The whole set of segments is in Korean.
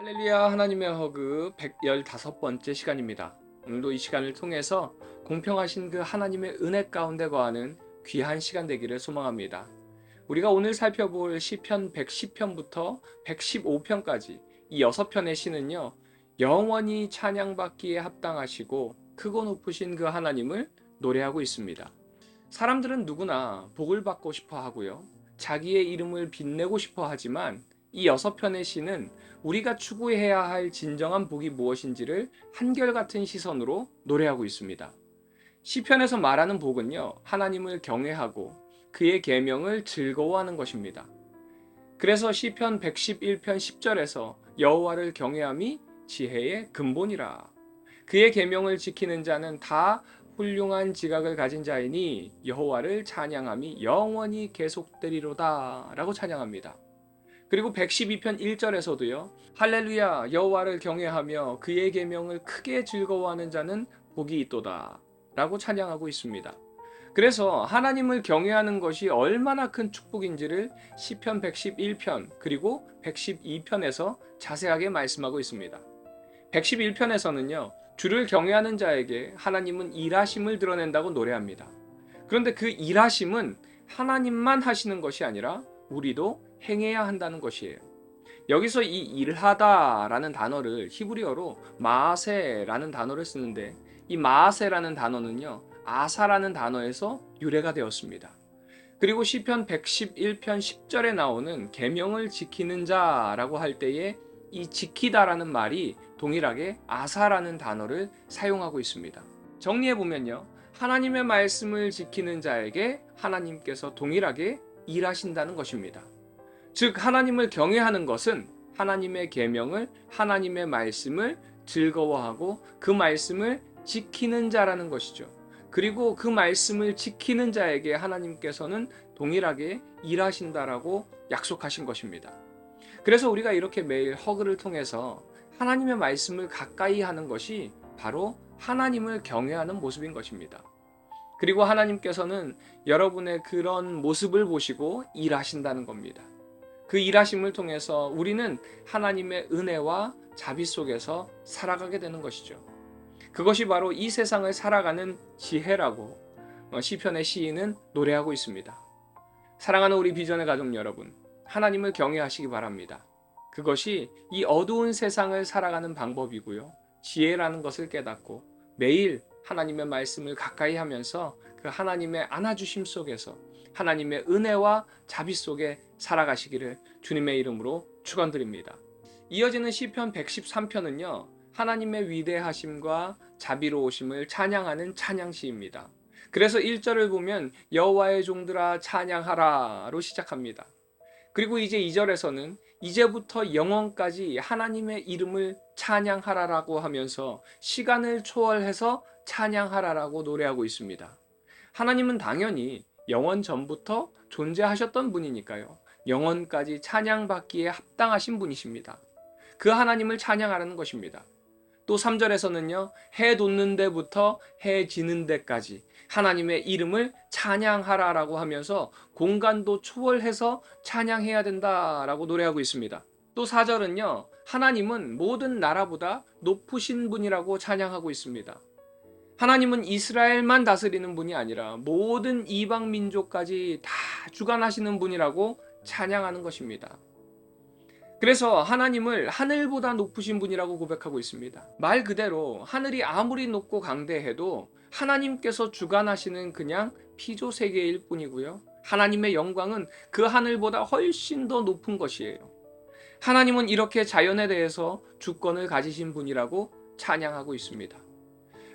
할렐루야. 하나님의 허그 115번째 시간입니다. 오늘도 이 시간을 통해서 공평하신 그 하나님의 은혜 가운데 거하는 귀한 시간 되기를 소망합니다. 우리가 오늘 살펴볼 시편 110편부터 115편까지 이 6편의 시는요, 영원히 찬양받기에 합당하시고 크고 높으신 그 하나님을 노래하고 있습니다. 사람들은 누구나 복을 받고 싶어 하고요, 자기의 이름을 빛내고 싶어 하지만 이 6편의 시는 우리가 추구해야 할 진정한 복이 무엇인지를 한결같은 시선으로 노래하고 있습니다. 시편에서 말하는 복은요, 하나님을 경외하고 그의 계명을 즐거워하는 것입니다. 그래서 시편 111편 10절에서 여호와를 경외함이 지혜의 근본이라. 그의 계명을 지키는 자는 다 훌륭한 지각을 가진 자이니 여호와를 찬양함이 영원히 계속되리로다 라고 찬양합니다. 그리고 112편 1절에서도요. 할렐루야, 여호와를 경외하며 그의 계명을 크게 즐거워하는 자는 복이 있도다 라고 찬양하고 있습니다. 그래서 하나님을 경외하는 것이 얼마나 큰 축복인지를 시편 111편 그리고 112편에서 자세하게 말씀하고 있습니다. 111편에서는요. 주를 경외하는 자에게 하나님은 일하심을 드러낸다고 노래합니다. 그런데 그 일하심은 하나님만 하시는 것이 아니라 우리도 행해야 한다는 것이에요. 여기서 이 일하다라는 단어를 히브리어로 마아세라는 단어를 쓰는데, 이 마아세라는 단어는요, 아사라는 단어에서 유래가 되었습니다. 그리고 시편 111편 10절에 나오는 계명을 지키는 자라고 할 때에 이 지키다라는 말이 동일하게 아사라는 단어를 사용하고 있습니다. 정리해보면요, 하나님의 말씀을 지키는 자에게 하나님께서 동일하게 일하신다는 것입니다. 즉, 하나님을 경외하는 것은 하나님의 계명을, 하나님의 말씀을 즐거워하고 그 말씀을 지키는 자라는 것이죠. 그리고 그 말씀을 지키는 자에게 하나님께서는 동일하게 일하신다라고 약속하신 것입니다. 그래서 우리가 이렇게 매일 허그를 통해서 하나님의 말씀을 가까이 하는 것이 바로 하나님을 경외하는 모습인 것입니다. 그리고 하나님께서는 여러분의 그런 모습을 보시고 일하신다는 겁니다. 그 일하심을 통해서 우리는 하나님의 은혜와 자비 속에서 살아가게 되는 것이죠. 그것이 바로 이 세상을 살아가는 지혜라고 시편의 시인은 노래하고 있습니다. 사랑하는 우리 비전의 가족 여러분, 하나님을 경외하시기 바랍니다. 그것이 이 어두운 세상을 살아가는 방법이고요. 지혜라는 것을 깨닫고 매일 하나님의 말씀을 가까이 하면서 그 하나님의 안아주심 속에서 하나님의 은혜와 자비 속에 살아가시기를 주님의 이름으로 축원드립니다. 이어지는 시편 113편은요. 하나님의 위대하심과 자비로우심을 찬양하는 찬양시입니다. 그래서 1절을 보면 여호와의 종들아 찬양하라로 시작합니다. 그리고 이제 2절에서는 이제부터 영원까지 하나님의 이름을 찬양하라라고 하면서 시간을 초월해서 찬양하라라고 노래하고 있습니다. 하나님은 당연히 영원 전부터 존재하셨던 분이니까요. 영원까지 찬양받기에 합당하신 분이십니다. 그 하나님을 찬양하라는 것입니다. 또 3절에서는요. 해 돋는 데부터 해 지는 데까지 하나님의 이름을 찬양하라라고 하면서 공간도 초월해서 찬양해야 된다라고 노래하고 있습니다. 또 4절은요. 하나님은 모든 나라보다 높으신 분이라고 찬양하고 있습니다. 하나님은 이스라엘만 다스리는 분이 아니라 모든 이방 민족까지 다 주관하시는 분이라고 찬양하는 것입니다. 그래서 하나님을 하늘보다 높으신 분이라고 고백하고 있습니다. 말 그대로 하늘이 아무리 높고 강대해도 하나님께서 주관하시는 그냥 피조 세계일 뿐이고요. 하나님의 영광은 그 하늘보다 훨씬 더 높은 것이에요. 하나님은 이렇게 자연에 대해서 주권을 가지신 분이라고 찬양하고 있습니다.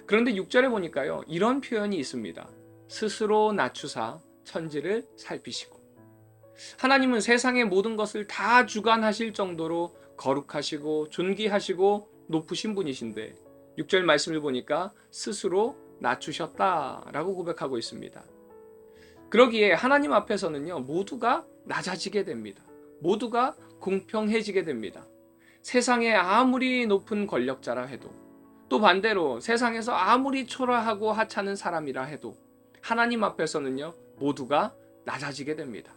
그런데 6절에 보니까요. 이런 표현이 있습니다. 스스로 낮추사 천지를 살피시고. 하나님은 세상의 모든 것을 다 주관하실 정도로 거룩하시고 존귀하시고 높으신 분이신데 6절 말씀을 보니까 스스로 낮추셨다라고 고백하고 있습니다. 그러기에 하나님 앞에서는요. 모두가 낮아지게 됩니다. 모두가 공평해지게 됩니다. 세상에 아무리 높은 권력자라 해도 또 반대로 세상에서 아무리 초라하고 하찮은 사람이라 해도 하나님 앞에서는요. 모두가 낮아지게 됩니다.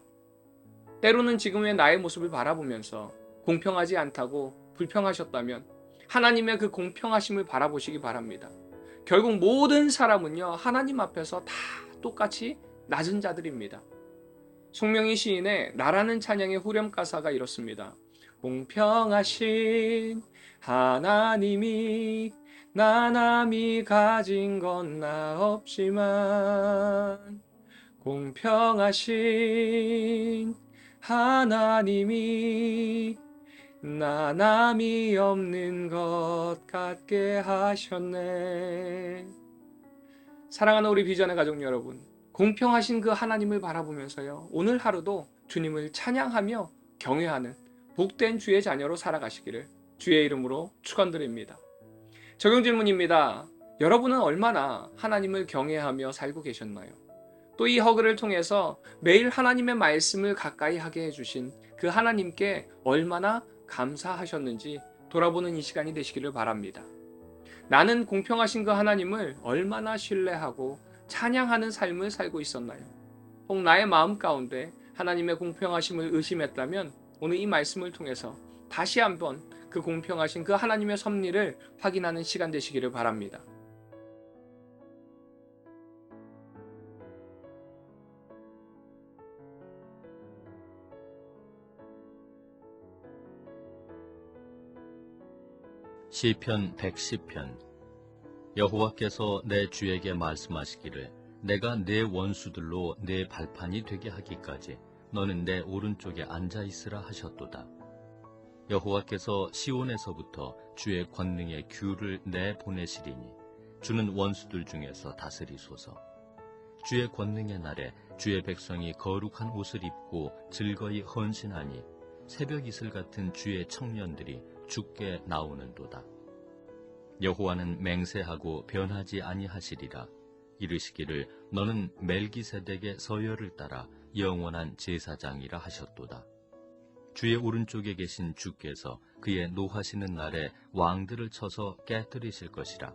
때로는 지금의 나의 모습을 바라보면서 공평하지 않다고 불평하셨다면 하나님의 그 공평하심을 바라보시기 바랍니다. 결국 모든 사람은요, 하나님 앞에서 다 똑같이 낮은 자들입니다. 송명희 시인의 나라는 찬양의 후렴 가사가 이렇습니다. 공평하신 하나님이 나 남이 가진 건 나 없지만 공평하신 하나님이 나 남이 없는 것 같게 하셨네. 사랑하는 우리 비전의 가족 여러분, 공평하신 그 하나님을 바라보면서요, 오늘 하루도 주님을 찬양하며 경외하는 복된 주의 자녀로 살아가시기를 주의 이름으로 축원드립니다. 적용 질문입니다. 여러분은 얼마나 하나님을 경외하며 살고 계셨나요? 또 이 허그를 통해서 매일 하나님의 말씀을 가까이 하게 해주신 그 하나님께 얼마나 감사하셨는지 돌아보는 이 시간이 되시기를 바랍니다. 나는 공평하신 그 하나님을 얼마나 신뢰하고 찬양하는 삶을 살고 있었나요? 혹 나의 마음 가운데 하나님의 공평하심을 의심했다면 오늘 이 말씀을 통해서 다시 한번 그 공평하신 그 하나님의 섭리를 확인하는 시간 되시기를 바랍니다. 시편 110편. 여호와께서 내 주에게 말씀하시기를 내가 내 원수들로 내 발판이 되게 하기까지 너는 내 오른쪽에 앉아있으라 하셨도다. 여호와께서 시온에서부터 주의 권능의 규를 내보내시리니 주는 원수들 중에서 다스리소서. 주의 권능의 날에 주의 백성이 거룩한 옷을 입고 즐거이 헌신하니 새벽 이슬 같은 주의 청년들이 주께 나오는도다. 여호와는 맹세하고 변하지 아니하시리라. 이르시기를 너는 멜기세덱의 서열을 따라 영원한 제사장이라 하셨도다. 주의 오른쪽에 계신 주께서 그의 노하시는 날에 왕들을 쳐서 깨뜨리실 것이라.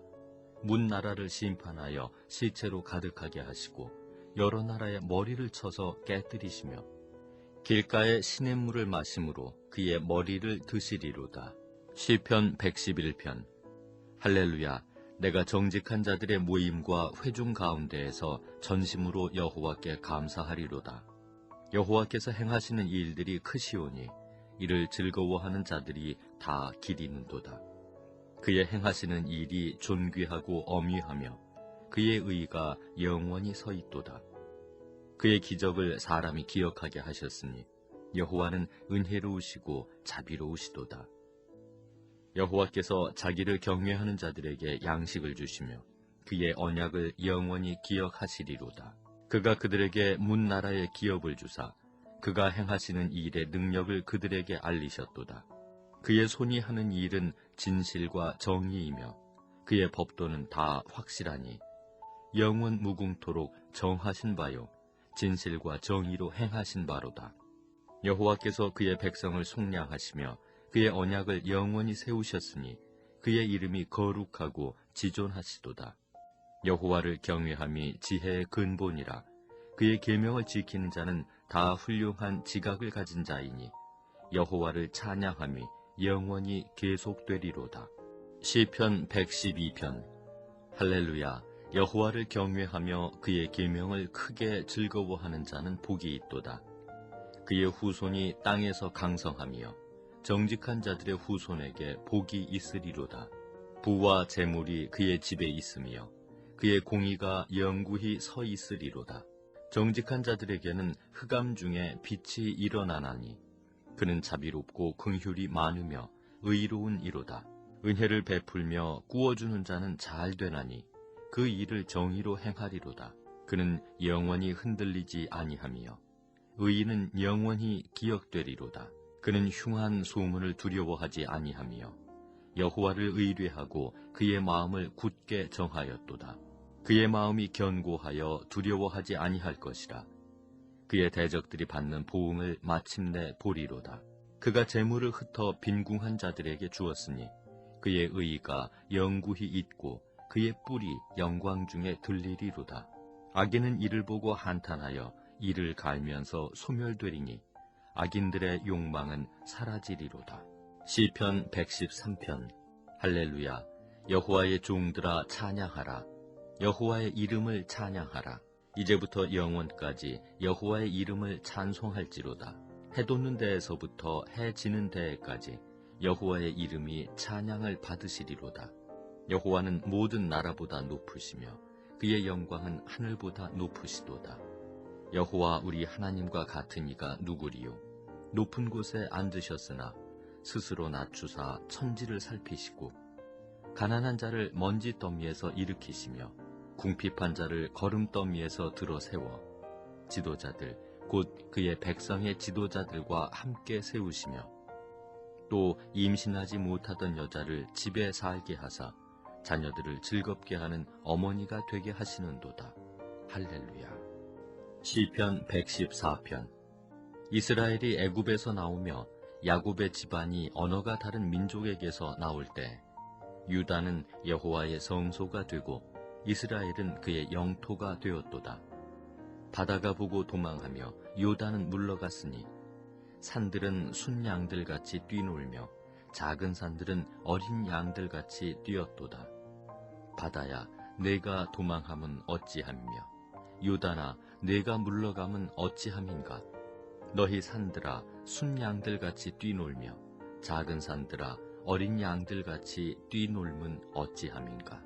문 나라를 심판하여 시체로 가득하게 하시고 여러 나라의 머리를 쳐서 깨뜨리시며 길가에 시냇물을 마심으로 그의 머리를 드시리로다. 시편 111편. 할렐루야. 내가 정직한 자들의 모임과 회중 가운데에서 전심으로 여호와께 감사하리로다. 여호와께서 행하시는 일들이 크시오니 이를 즐거워하는 자들이 다 기리는도다. 그의 행하시는 일이 존귀하고 엄위하며 그의 의가 영원히 서 있도다. 그의 기적을 사람이 기억하게 하셨으니 여호와는 은혜로우시고 자비로우시도다. 여호와께서 자기를 경외하는 자들에게 양식을 주시며 그의 언약을 영원히 기억하시리로다. 그가 그들에게 문 나라의 기업을 주사 그가 행하시는 일의 능력을 그들에게 알리셨도다. 그의 손이 하는 일은 진실과 정의이며 그의 법도는 다 확실하니 영원 무궁토록 정하신 바요 진실과 정의로 행하신 바로다. 여호와께서 그의 백성을 속량하시며 그의 언약을 영원히 세우셨으니 그의 이름이 거룩하고 지존하시도다. 여호와를 경외함이 지혜의 근본이라. 그의 계명을 지키는 자는 다 훌륭한 지각을 가진 자이니 여호와를 찬양함이 영원히 계속되리로다. 시편 112편. 할렐루야. 여호와를 경외하며 그의 계명을 크게 즐거워하는 자는 복이 있도다. 그의 후손이 땅에서 강성하며 정직한 자들의 후손에게 복이 있으리로다. 부와 재물이 그의 집에 있으며 그의 공의가 영구히 서 있으리로다. 정직한 자들에게는 흑암 중에 빛이 일어나나니 그는 자비롭고 긍휼이 많으며 의로운 이로다. 은혜를 베풀며 꾸어주는 자는 잘 되나니 그 일을 정의로 행하리로다. 그는 영원히 흔들리지 아니하며 의인은 영원히 기억되리로다. 그는 흉한 소문을 두려워하지 아니하며 여호와를 의뢰하고 그의 마음을 굳게 정하였도다. 그의 마음이 견고하여 두려워하지 아니할 것이라. 그의 대적들이 받는 보응을 마침내 보리로다. 그가 재물을 흩어 빈궁한 자들에게 주었으니 그의 의의가 영구히 있고 그의 뿔이 영광 중에 들리리로다. 악인은 이를 보고 한탄하여 이를 갈면서 소멸되리니 악인들의 욕망은 사라지리로다. 시편 113편. 할렐루야. 여호와의 종들아 찬양하라. 여호와의 이름을 찬양하라. 이제부터 영원까지 여호와의 이름을 찬송할지로다. 해 돋는 데에서부터 해 지는 데에까지 여호와의 이름이 찬양을 받으시리로다. 여호와는 모든 나라보다 높으시며 그의 영광은 하늘보다 높으시도다. 여호와 우리 하나님과 같은 이가 누구리요? 높은 곳에 앉으셨으나 스스로 낮추사 천지를 살피시고 가난한 자를 먼지 더미에서 일으키시며 궁핍한 자를 거름 더미에서 들어 세워 지도자들 곧 그의 백성의 지도자들과 함께 세우시며 또 임신하지 못하던 여자를 집에 살게 하사 자녀들을 즐겁게 하는 어머니가 되게 하시는도다. 할렐루야. 시편 114편. 이스라엘이 애굽에서 나오며 야곱의 집안이 언어가 다른 민족에게서 나올 때 유다는 여호와의 성소가 되고 이스라엘은 그의 영토가 되었도다. 바다가 보고 도망하며 요단은 물러갔으니 산들은 순양들같이 뛰놀며 작은 산들은 어린 양들같이 뛰었도다. 바다야 내가 도망함은 어찌함이며 요단아 내가 물러감은 어찌함인가. 너희 산들아 순양들같이 뛰놀며 작은 산들아 어린 양들같이 뛰놀면 어찌함인가.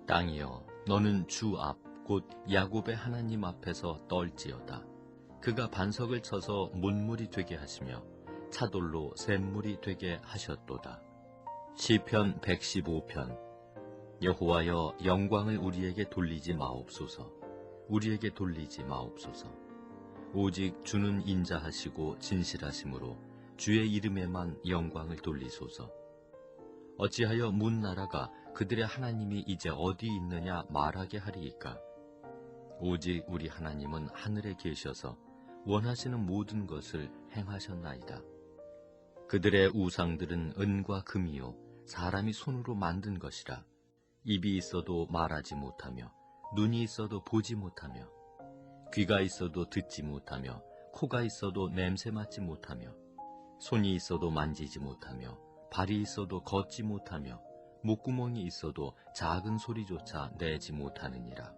땅이여 너는 주 앞 곧 야곱의 하나님 앞에서 떨지어다. 그가 반석을 쳐서 문물이 되게 하시며 차돌로 샘물이 되게 하셨도다. 시편 115편. 여호와여 영광을 우리에게 돌리지 마옵소서. 우리에게 돌리지 마옵소서. 오직 주는 인자하시고 진실하심으로 주의 이름에만 영광을 돌리소서. 어찌하여 문 나라가 그들의 하나님이 이제 어디 있느냐 말하게 하리이까. 오직 우리 하나님은 하늘에 계셔서 원하시는 모든 것을 행하셨나이다. 그들의 우상들은 은과 금이요 사람이 손으로 만든 것이라. 입이 있어도 말하지 못하며 눈이 있어도 보지 못하며 귀가 있어도 듣지 못하며 코가 있어도 냄새 맡지 못하며 손이 있어도 만지지 못하며 발이 있어도 걷지 못하며 목구멍이 있어도 작은 소리조차 내지 못하느니라.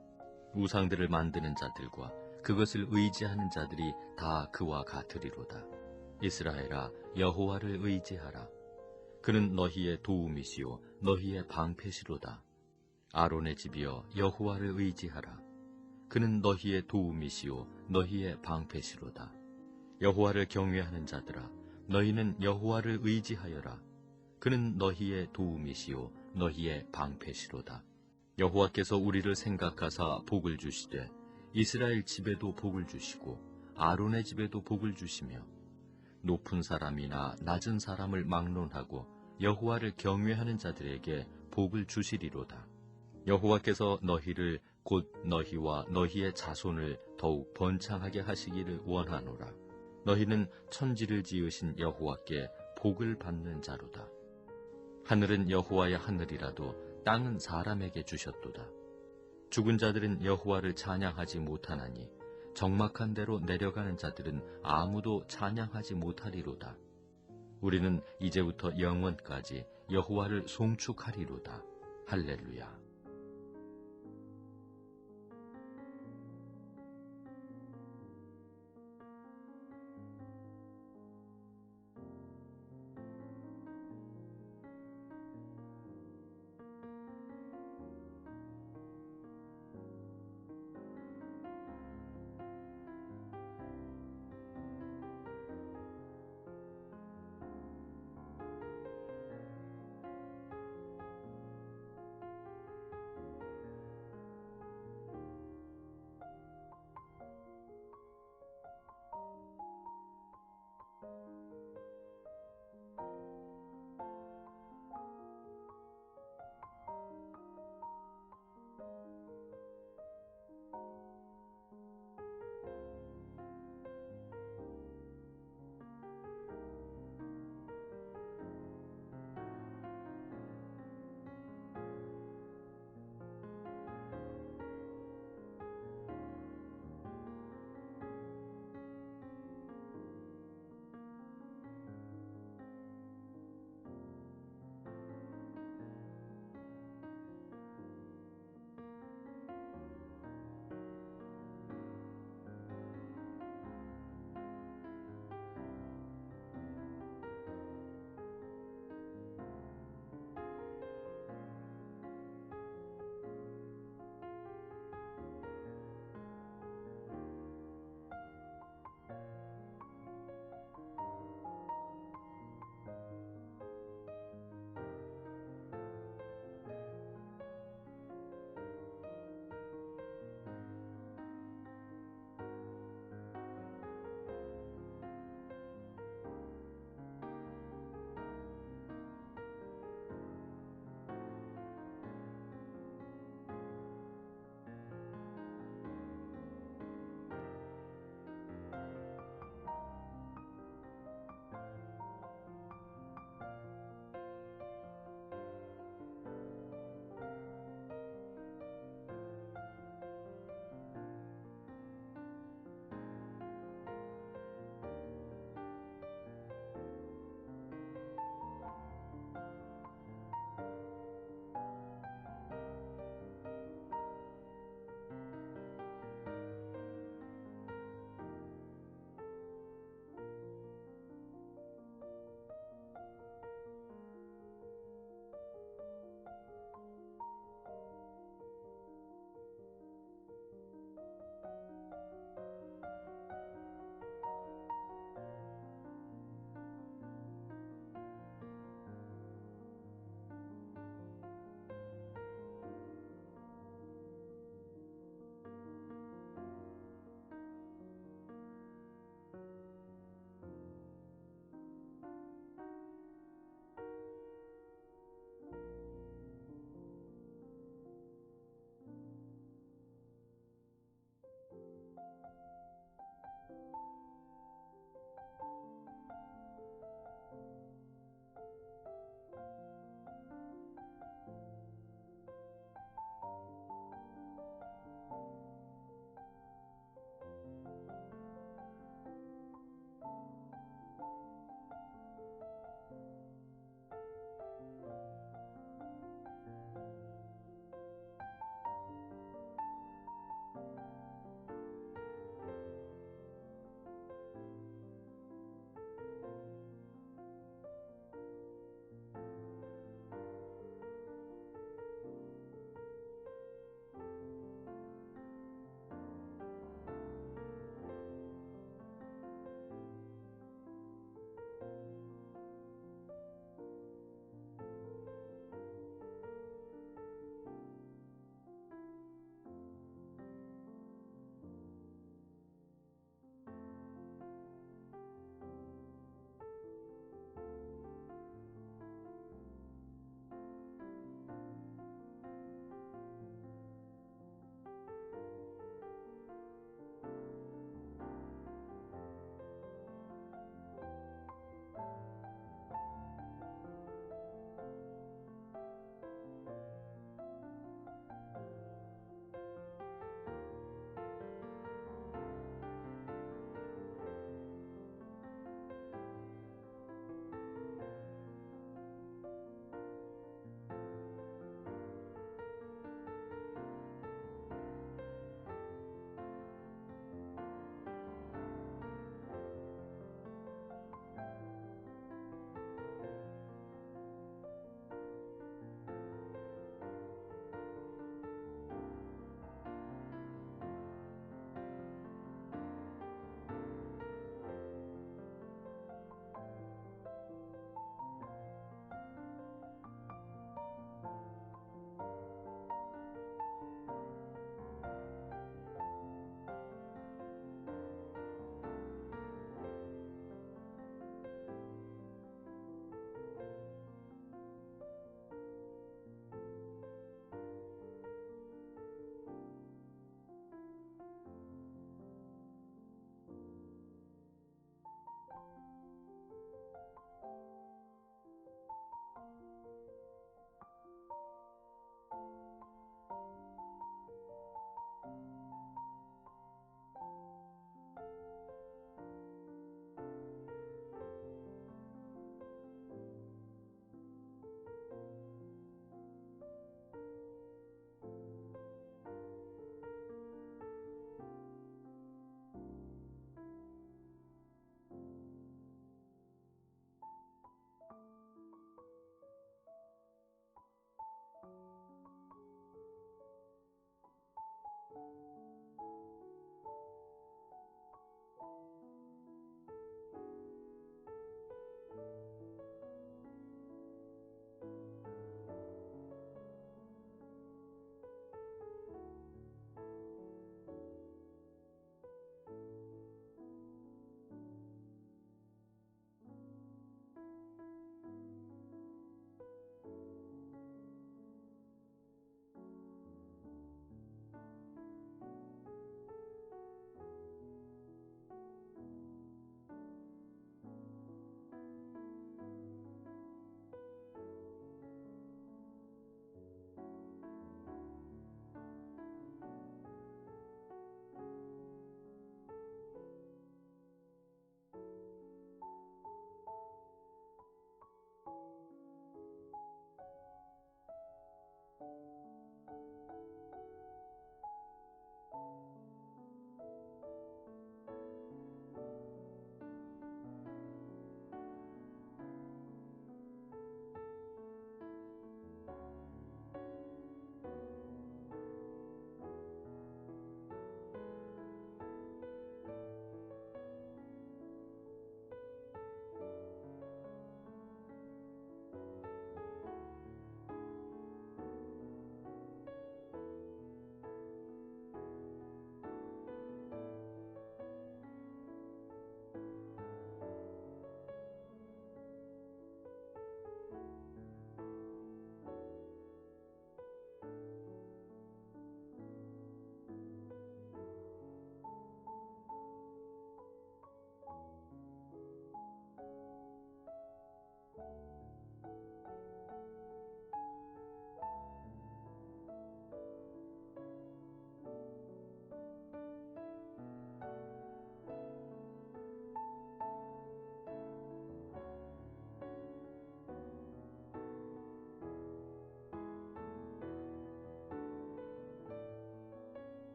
우상들을 만드는 자들과 그것을 의지하는 자들이 다 그와 같으리로다. 이스라엘아 여호와를 의지하라. 그는 너희의 도움이시요 너희의 방패시로다. 아론의 집이여 여호와를 의지하라. 그는 너희의 도움이시요 너희의 방패시로다. 여호와를 경외하는 자들아 너희는 여호와를 의지하여라. 그는 너희의 도움이시요 너희의 방패시로다. 여호와께서 우리를 생각하사 복을 주시되 이스라엘 집에도 복을 주시고 아론의 집에도 복을 주시며 높은 사람이나 낮은 사람을 막론하고 여호와를 경외하는 자들에게 복을 주시리로다. 여호와께서 너희를 곧 너희와 너희의 자손을 더욱 번창하게 하시기를 원하노라. 너희는 천지를 지으신 여호와께 복을 받는 자로다. 하늘은 여호와의 하늘이라도 땅은 사람에게 주셨도다. 죽은 자들은 여호와를 찬양하지 못하나니 적막한 데로 내려가는 자들은 아무도 찬양하지 못하리로다. 우리는 이제부터 영원까지 여호와를 송축하리로다. 할렐루야.